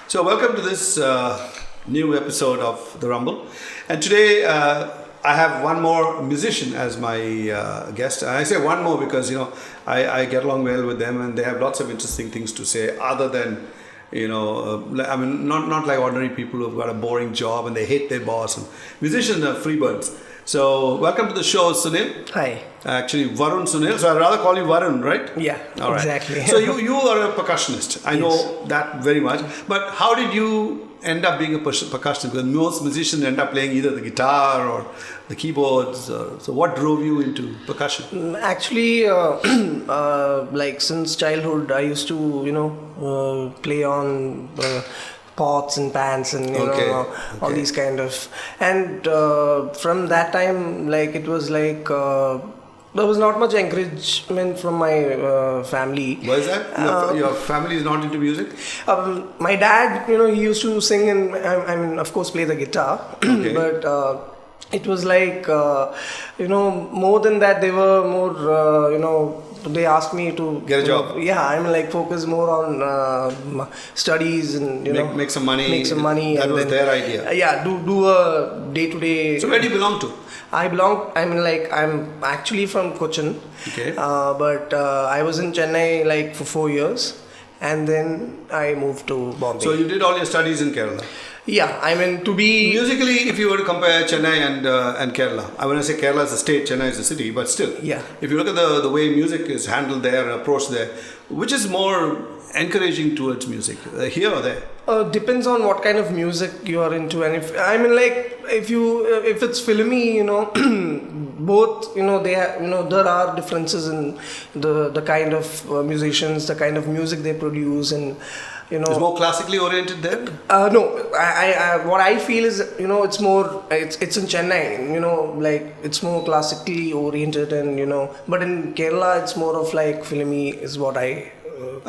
So, welcome to this new episode of The Rumble. And today I have one more musician as my guest. And I say one more because, I get along well with them and they have lots of interesting things to say other than, not like ordinary people who've got a boring job and they hate their boss. And musicians are free birds. So, welcome to the show, Sunil. Hi. Actually, Varun Sunil. So, I'd rather call you Varun, right? Yeah, all right. Exactly. So, you are a percussionist. I know that very much. But how did you end up being a percussionist? Because most musicians end up playing either the guitar or the keyboards. So, what drove you into percussion? Actually, since childhood, I used to, play on pots and pans and all these kind of, and from that time, it was there was not much encouragement from my family. Why is that? Your family is not into music? My dad, he used to sing and of course play the guitar. Okay. But it was more than that, they were more, they asked me to get a job. Focus more on studies and make some money. That and was then, their idea. Do a day-to-day. So where do you belong to? I'm actually from Cochin. Okay. But I was in Chennai for 4 years, and then I moved to Bombay. So you did all your studies in Kerala? Yeah, to be... Musically, if you were to compare Chennai and Kerala, when I say Kerala is a state, Chennai is a city, but still, if you look at the way music is handled there, approached there, which is more encouraging towards music, here or there? Depends on what kind of music you are into, and if it's filmy, both, there are differences in the kind of musicians, the kind of music they produce, and it's more classically oriented there? No, I what I feel is, it's more, it's in Chennai, it's more classically oriented, and but in Kerala it's more of filmy is what I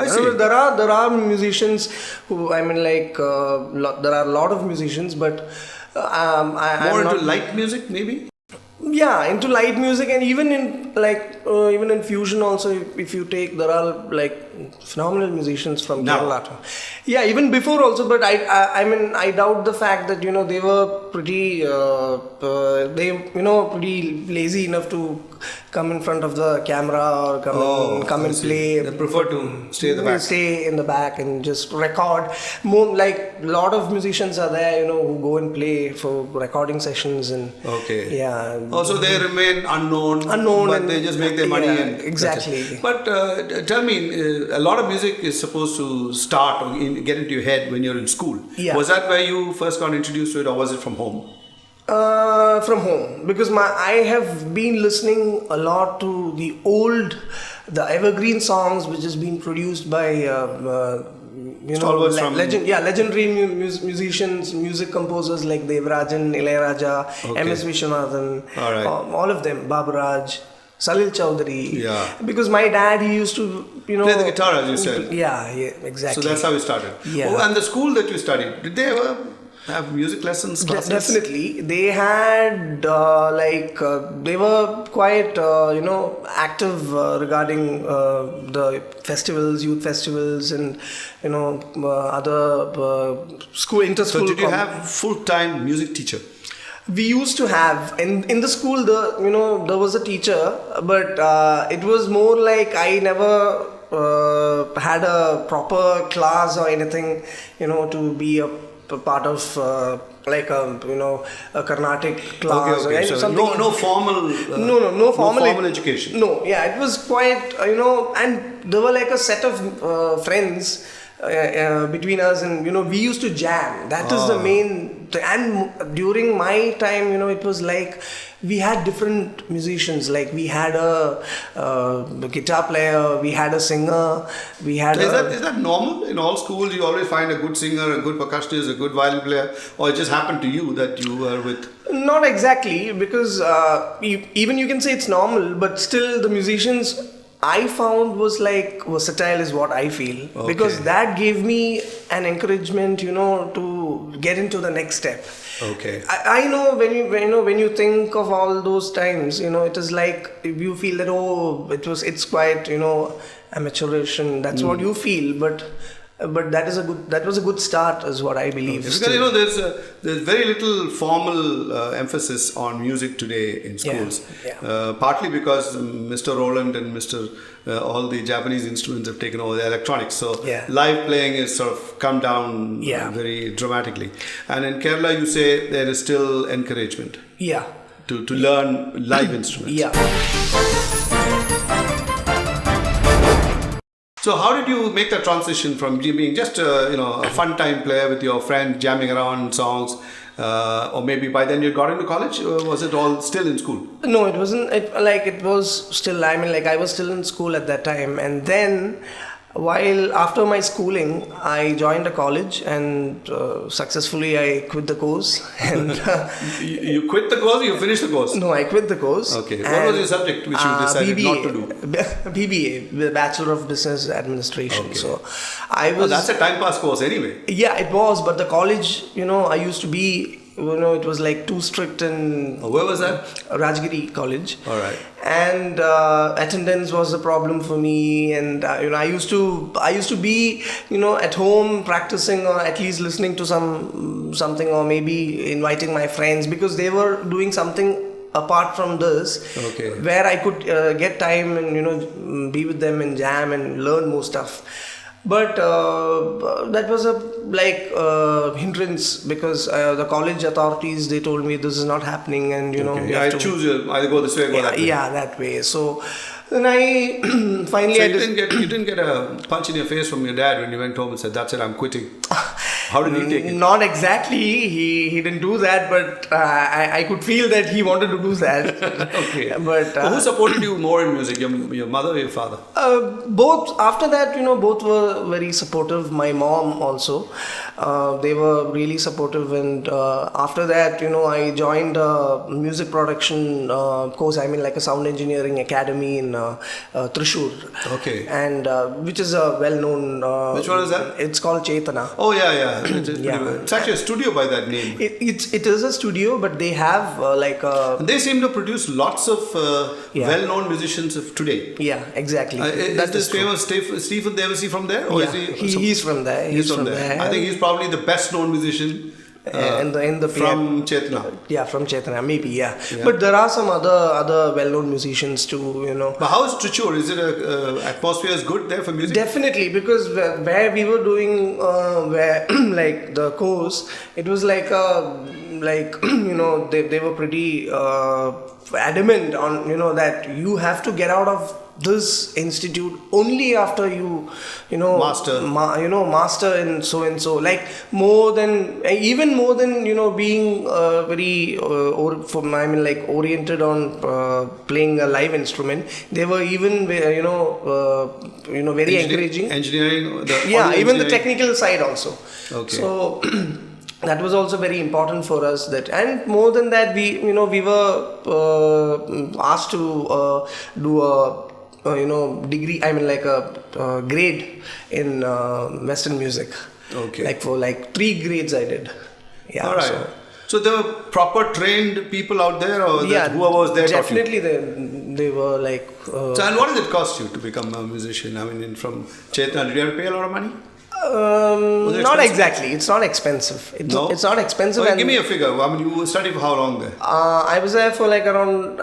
see. There are musicians who, there are a lot of musicians, but more into light music maybe? Yeah, into light music, and even in fusion also, if you take, there are phenomenal musicians from Kerala. Yeah, even before also, but I doubt the fact that they were pretty pretty lazy enough to come in front of the camera or come and play. They prefer to stay in the back and just record. More lot of musicians are there, who go and play for recording sessions and Also, they remain unknown, but they just make their money. And exactly. But tell me, a lot of music is supposed to start or get into your head when you're in school. Yeah. Was that where you first got introduced to it, or was it from home? From home, because I have been listening a lot to the evergreen songs which has been produced by legendary musicians, music composers like Devarajan, Ilayaraja, M.S. Vishwanathan, all of them, Baburaj, Salil Chowdhury. Yeah. Because my dad, he used to, play the guitar, as you said. Yeah, exactly. So that's how you started. Yeah. Oh, and the school that you studied, did they ever have music lessons, classes? Definitely. They had, they were quite, active regarding the festivals, youth festivals, and, other school, inter-school. So did you have full-time music teacher? We used to have in the school, there was a teacher, but it was more I never had a proper class or anything, to be a part of a Carnatic class. Okay. So no formal education. No, yeah, it was quite, and there were a set of friends between us, and we used to jam. That is the main and during my time, it was we had different musicians. We had a guitar player, we had a singer, we had is that normal? In all schools you always find a good singer, a good percussionist, a good violin player, or it just happened to you that you were with? Not exactly, because even you can say it's normal, but still the musicians I found was versatile is what I feel, because that gave me an encouragement, to get into the next step. Okay. I know when you think of all those times, it is you feel that it's quite amateurish, and that's what you feel, but but that was a good start, is what I believe. Because there's very little formal emphasis on music today in schools. Partly because Mr. Roland and Mr. All the Japanese instruments have taken over the electronics, so live playing is sort of come down very dramatically. And in Kerala, you say there is still encouragement. To learn live instruments. So how did you make the transition from being just a fun time player with your friend jamming around songs, or maybe by then you got into college, or was it all still in school? No, it wasn't. It was still. I mean, like I was still in school at that time, and then after my schooling, I joined a college, and successfully I quit the course. And you quit the course, or you finished the course? No, I quit the course. Okay. What was your subject which you decided not to do? BBA, the Bachelor of Business Administration. Okay. So I was. That's a time pass course anyway. Yeah, it was. But the college, I used to be. It was like too strict and... Where was that? Rajgiri College. All right. And attendance was a problem for me, and I used to be at home practicing, or at least listening to something, or maybe inviting my friends, because they were doing something apart from this, where I could get time and be with them and jam and learn more stuff. But that was a hindrance, because the college authorities, they told me this is not happening, and I choose either go this way or go that way. Yeah, that way. So then I finally. So you didn't get a punch in your face from your dad when you went home and said, "That's it, I'm quitting." How did he take it? Not exactly. He didn't do that, but I could feel that he wanted to do that. Okay. But who supported you more in music? Your mother or your father? Both. After that, both were very supportive. My mom also. They were really supportive, and after that, I joined a music production course. I mean, like a sound engineering academy in Thrissur. Okay. And which is a well-known. Which one is that? It's called Chetana. Oh yeah. It's actually a studio by that name. It is a studio, but they have They seem to produce lots of well-known musicians of today. Yeah, exactly. Is this famous Stephen Devasi from there? Or is he's from there. He's from there. I think he's probably the best-known musician. In the from Chetana. Yeah, from Chetana, maybe, yeah. But there are some other well-known musicians too, But how is Thrissur? Is it atmosphere is good there for music? Definitely, because where we were doing like the course, it was like they were pretty adamant on that you have to get out of this institute only after you master in so and so, like even more than being very oriented on playing a live instrument. They were even very encouraging. Engineering, even the technical side also. Okay. So that was also very important for us. And more than that, we were asked to do a degree, a grade in Western music. Okay. For 3 grades I did. Yeah. All right. So there were proper trained people out there, or whoever was there? Definitely they were like. So, and what does it cost you to become a musician? I mean, from Chetana, did you have to pay a lot of money? Not exactly. It's not expensive. It's not expensive. Give me a figure. I mean, you studied for how long there? I was there for around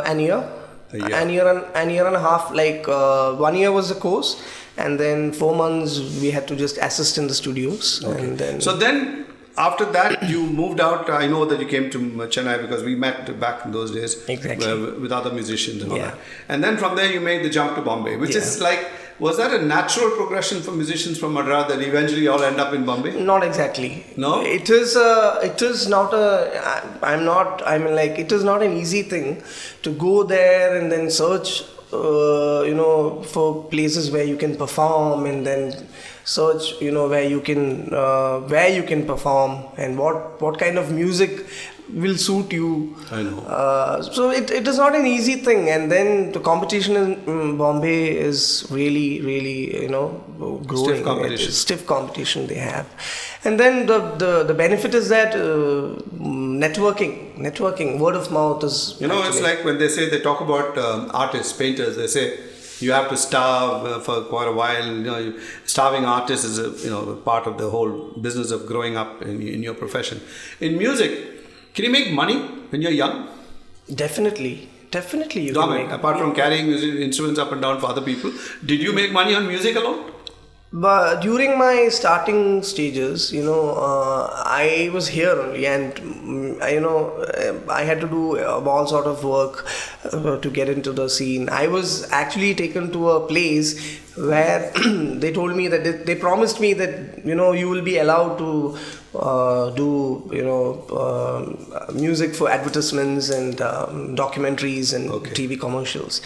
an year. An year and a half. 1 year was the course, and then 4 months we had to just assist in the studios. Okay. And then, so then after that you moved out. I know that you came to Chennai because we met back in those days. Exactly. With other musicians and all that. And then from there you made the jump to Bombay, which is was that a natural progression for musicians from Madras that eventually all end up in Bombay? Not exactly. No? It is not it is not an easy thing to go there and then search for places where you can perform, and then search where you can perform, and what kind of music will suit you. I know. So it is not an easy thing, and then the competition in Bombay is really growing. Stiff competition they have, and then the benefit is that networking, word of mouth is. It's like when they talk about artists, painters. They say you have to starve for quite a while. You know, starving artist is a part of the whole business of growing up in your profession. In music, can you make money when you're young? Definitely you can make. Apart from carrying instruments up and down for other people, did you make money on music alone? But during my starting stages, I was here only, and I had to do all sort of work to get into the scene. I was actually taken to a place where they told me that they promised me that you will be allowed to do music for advertisements and documentaries and TV commercials.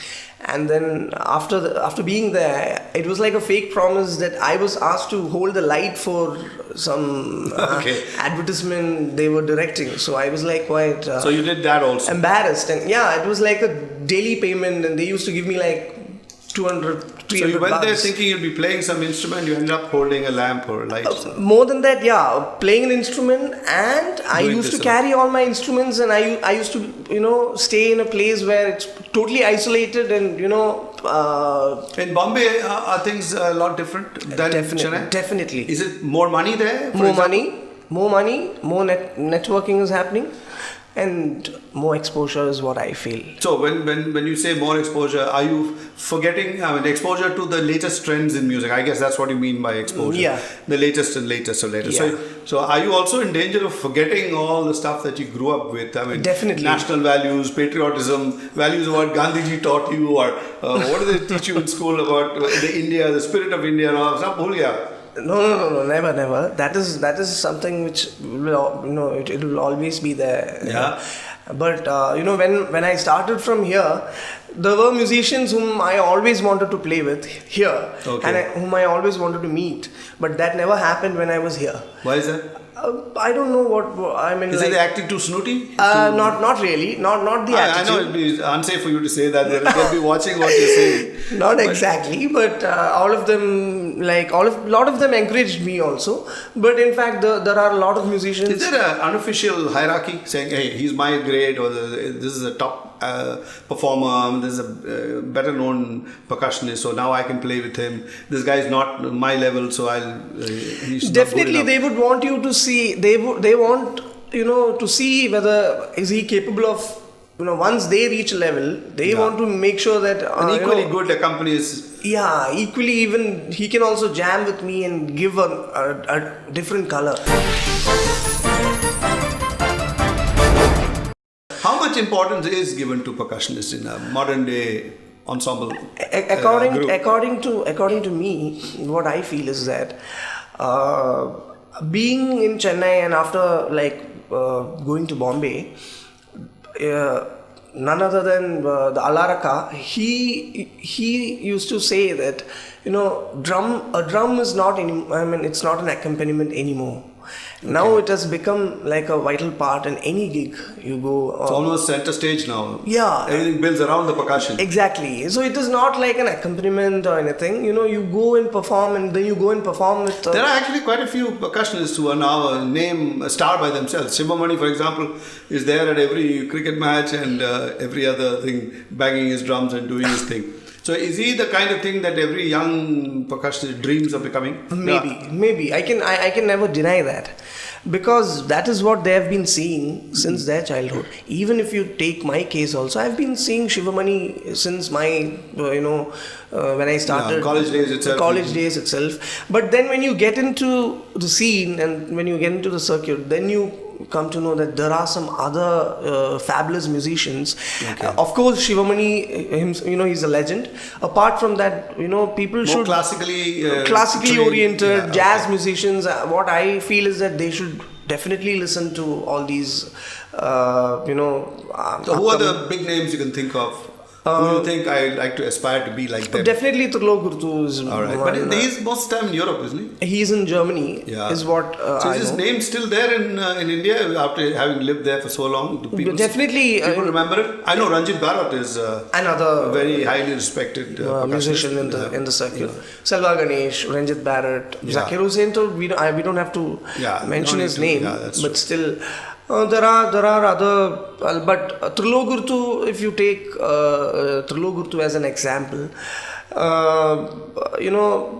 And then after being there, it was like a fake promise that I was asked to hold the light for some advertisement they were directing. So I was like quite so you did that also? Embarrassed. And it was like a daily payment, and they used to give me like 200, 300 So you went there bucks. thinking you'd be playing some instrument, you ended up holding a lamp or a light? More than that, playing an instrument, and I used to carry all my instruments, and I used to, stay in a place where it's totally isolated, and, in Bombay, are things a lot different than Chennai? Definitely. Is it more money there? More money, more networking is happening. And more exposure is what I feel. So when you say more exposure, are you forgetting exposure to the latest trends in music? I guess that's what you mean by exposure. Yeah. The latest and latest. Yeah. So are you also in danger of forgetting all the stuff that you grew up with? Definitely. National values, patriotism, values of what Gandhiji taught you, or what do they teach you in school about the spirit of India and all that stuff? No, never. That is something which will, it will always be there. Yeah. But when I started from here, there were musicians whom I always wanted to play with here, and whom I always wanted to meet. But that never happened when I was here. Why is that? I don't know what I mean. Is it acting too snooty? Not really. Not the attitude. I know it'd be unsafe for you to say that. They'll be watching what you're saying. Not exactly, but all of them, lot of them encouraged me also. But in fact, there are a lot of musicians. Is there an unofficial hierarchy saying, "Hey, he's my grade," or "This is a top performer, this is a better known percussionist, so now I can play with him. This guy is not my level, so he's Definitely, not good enough." they would want you to see. They want to see whether is he capable of. Once they reach a level, they want to make sure that an equally good accompanies. Yeah, equally even he can also jam with me and give a different color. How much importance is given to percussionists in a modern day ensemble group? According to me, what I feel is that being in Chennai and after going to Bombay, none other than the Alaraka, he used to say that a drum is not it's not an accompaniment anymore. Now it has become like a vital part in any gig you go. It's almost center stage now. Yeah. Everything builds around the percussion. Exactly. So it is not like an accompaniment or anything. You go and perform, and then you go and perform with... There are actually quite a few percussionists who are now a star by themselves. Sivamani, for example, is there at every cricket match and every other thing, banging his drums and doing his thing. So is he the kind of thing that every young percussionist dreams of becoming? Maybe. I can never deny that. Because that is what they have been seeing since their childhood. Even if you take my case also, I've been seeing Sivamani since my, when I started... college days itself. But then when you get into the scene and when you get into the circuit, then you come to know that there are some other fabulous musicians. Okay. Of course, Sivamani, he's a legend. Apart from that, people should... classically oriented jazz musicians. What I feel is that they should definitely listen to all these, So who are the big names you can think of? Who do you think I'd like to aspire to be like them? Definitely Trilok Gurtu is all right. But he's most of the time in Europe, isn't he? He's in Germany, is what so is his name still there in India after having lived there for so long? Do people remember it? I know Ranjit Bharat is another very highly respected musician in the circuit. Selva Ganesh, Ranjit Bharat, Zakir Hussain, we don't have to mention his name, but still... there are other, but Trilok Gurtu, if you take Trilok Gurtu as an example,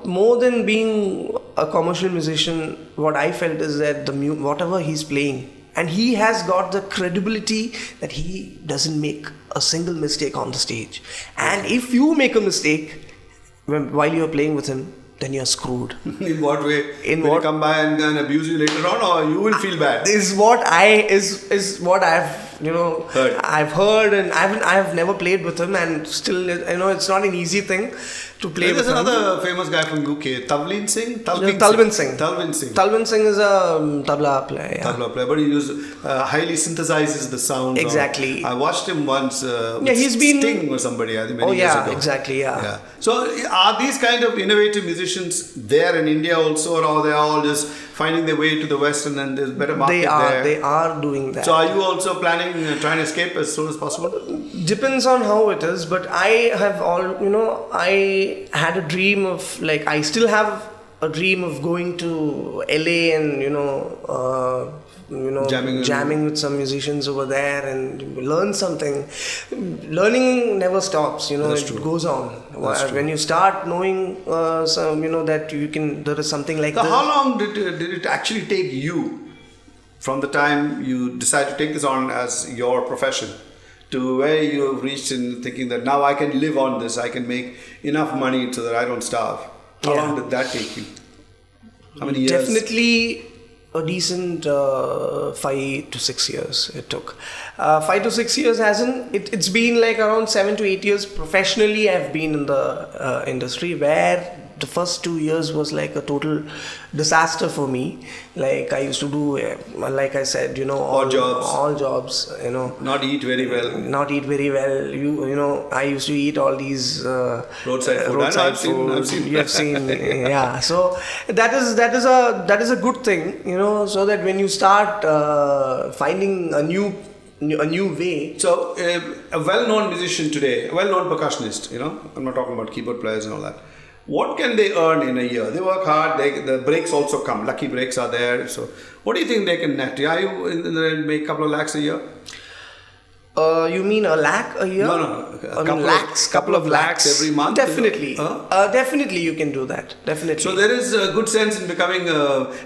more than being a commercial musician, what I felt is that whatever he's playing, and he has got the credibility that he doesn't make a single mistake on the stage. And if you make a mistake while you're playing with him, then you're screwed. In what way? Will he come by and abuse you later on, or you will feel bad? Is what I've heard. I've heard, and I've never played with him, and still it's not an easy thing to play with him. There's another famous guy from UK, Talvin Singh. Talvin Singh. Talvin Singh is a tabla player. Yeah. Tabla player, but he highly synthesizes the sound. Exactly. I watched him once. He's been Sting or somebody. I think many years ago. Exactly. Yeah. So are these kind of innovative musicians there in India also, or are they all just finding their way to the West and then there's better market there? They are doing that. So are you also planning, trying to escape as soon as possible? Depends on how it is, but I I had a dream of, I still have a dream of going to LA and jamming with some musicians over there and learn something. Learning never stops, That's it true. goes on. When you start knowing that there is something like So this. how long did it actually take you from the time you decide to take this on as your profession to where you have reached in thinking that now I can live on this, I can make enough money so that I don't starve? How long did that take you? How many years? Definitely a decent 5 to 6 years it took. 5 to 6 years it's been like around 7 to 8 years professionally I've been in the industry, where the first 2 years was like a total disaster for me. Like I used to do, like I said, all jobs, Not eat very well. I used to eat all these roadside food. I've seen. You have seen, yeah. So that is a good thing, so that when you start finding a new way. So a well-known musician today, a well-known percussionist, I'm not talking about keyboard players and all that. What can they earn in a year? They work hard. The breaks also come. Lucky breaks are there. So, what do you think they can net? Are you make a couple of lakhs a year? You mean a lakh a year? No. Couple of lakhs every month. Definitely. Definitely, you can do that. Definitely. So there is a good sense in becoming.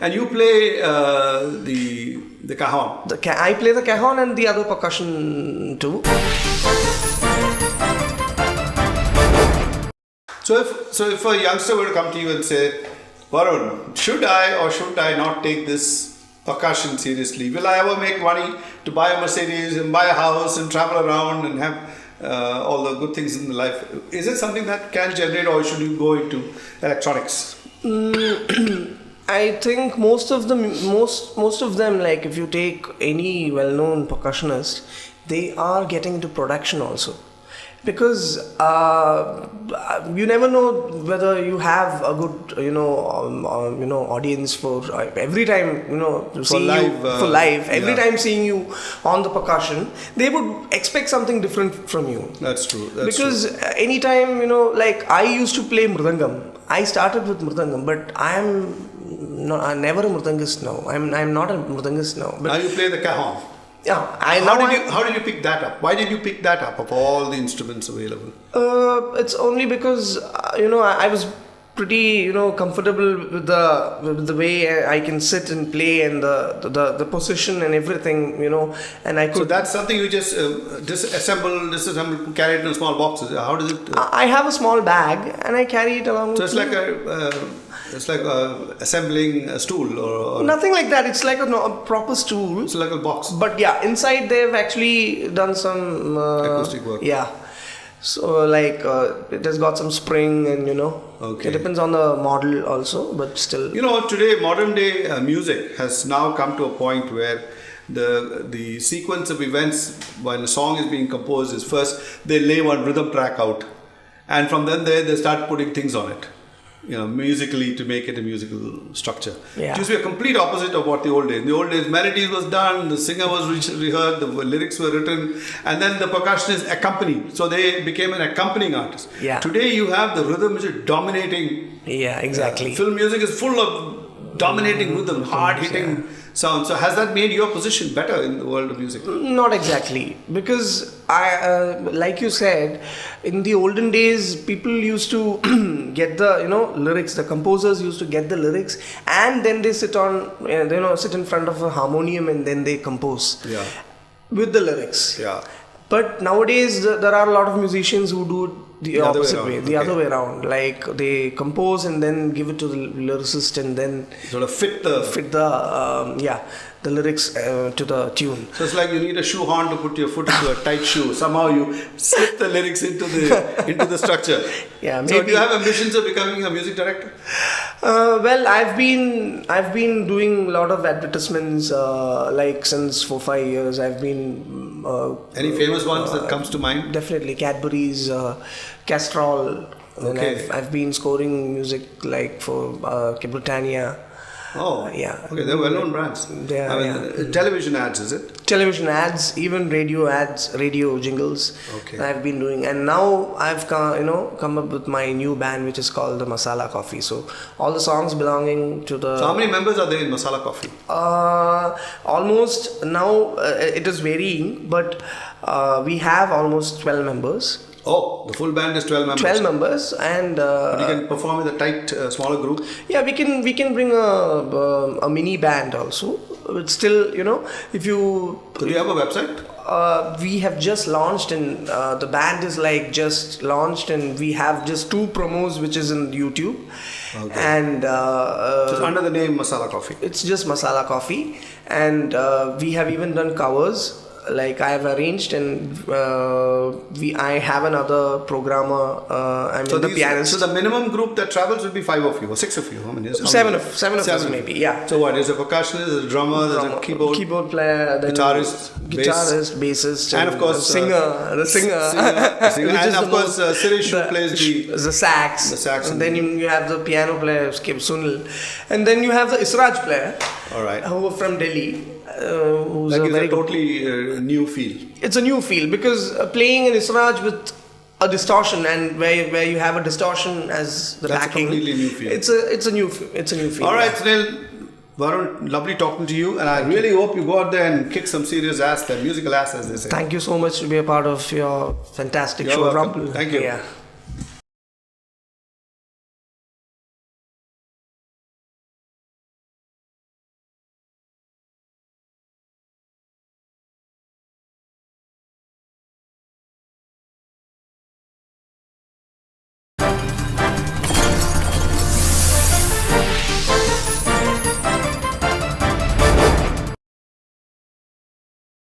And you play the cajon. I play the cajon and the other percussion too. So if a youngster were to come to you and say, Varun, should I or should I not take this percussion seriously? Will I ever make money to buy a Mercedes and buy a house and travel around and have all the good things in life? Is it something that can generate, or should you go into electronics? I think most of them, like if you take any well-known percussionist, they are getting into production also. Because you never know whether you have a good audience for every time seeing you for live. Every time seeing you on the percussion, they would expect something different from you. That's true. Because anytime like I used to play mridangam. I started with mridangam, but I'm never a mridangist now. I'm not a mridangist now. But now you play the cajon. Yeah, how did you pick that up? Why did you pick that up of all the instruments available? It's only because I was pretty comfortable with the way I can sit and play and the position and everything and I could. So that's something you just disassemble, carry it in small boxes. How does it? I have a small bag and I carry it along. So it's like assembling a stool or nothing like that. It's like a proper stool. It's like a box. But yeah, inside they've actually done some acoustic work. Yeah. So like it has got some spring and Okay. It depends on the model also, but still. Today modern day music has now come to a point where the sequence of events when a song is being composed is first they lay one rhythm track out, and from then they start putting things on it. Musically to make it a musical structure. Yeah. It used to be a complete opposite of what the old days. In the old days, melodies was done, the singer was rehearsed, the lyrics were written, and then the percussionist accompanied. So they became an accompanying artist. Yeah. Today you have the rhythm which is dominating. Yeah, exactly. Film music is full of dominating rhythm, hard hitting sound. So has that made your position better in the world of music? Not exactly, because like you said, in the olden days, people used to get the lyrics. The composers used to get the lyrics, and then they sit in front of a harmonium, and then they compose with the lyrics. Yeah. But nowadays, there are a lot of musicians who do the opposite way, the okay. other way around. Like they compose and then give it to the lyricist, and then sort of fit the lyrics to the tune. So it's like you need a shoehorn to put your foot into a tight shoe. Somehow you slip the lyrics into the structure. Yeah. Maybe. So do you have ambitions of becoming a music director? Well, I've been doing a lot of advertisements like since 4-5 years. I've been any famous ones that comes to mind? Definitely Cadbury's, Castrol. Okay. I've been scoring music like for Britannia. Oh, yeah. Okay, they're well-known brands. Television ads, is it? Television ads, even radio ads, radio jingles. Okay. I've been doing, and now I've come up with my new band, which is called the Masala Coffee. So all the songs belonging to the. So how many members are there in Masala Coffee? Almost now it is varying, but we have almost 12 members. Oh, the full band is 12 members. 12 members, and but you can perform with a tight, smaller group. Yeah, we can bring a mini band also. But still, if you. So do you have a website? We have just launched, and the band is like just launched, and we have just 2 promos which is in YouTube. Okay. And just under the name Masala Coffee. It's just Masala Coffee, and we have even done covers. Like I have arranged, and I have another programmer. I'm the pianist. So the minimum group that travels will be 5 of you or 6 of you. How many? Seven of us maybe. Yeah. So what? There's a percussionist, there's a drummer, there's a keyboard player, then guitarist, bassist, and of course the singer, and of course Suresh who plays the sax. The sax, and then you have the piano player, Sunil, and then you have the Israj player. All right. Who are from Delhi. Who's a very totally new feel. It's a new feel because playing an Israj with a distortion, and where you have a distortion as the That's backing. a completely new feel. It's a new feel. All right, Sunil, Varun, lovely talking to you, and I really hope you go out there and kick some serious ass, that musical ass, as they say. Thank you so much to be a part of your fantastic show, welcome. Rumble. Thank you. Yeah.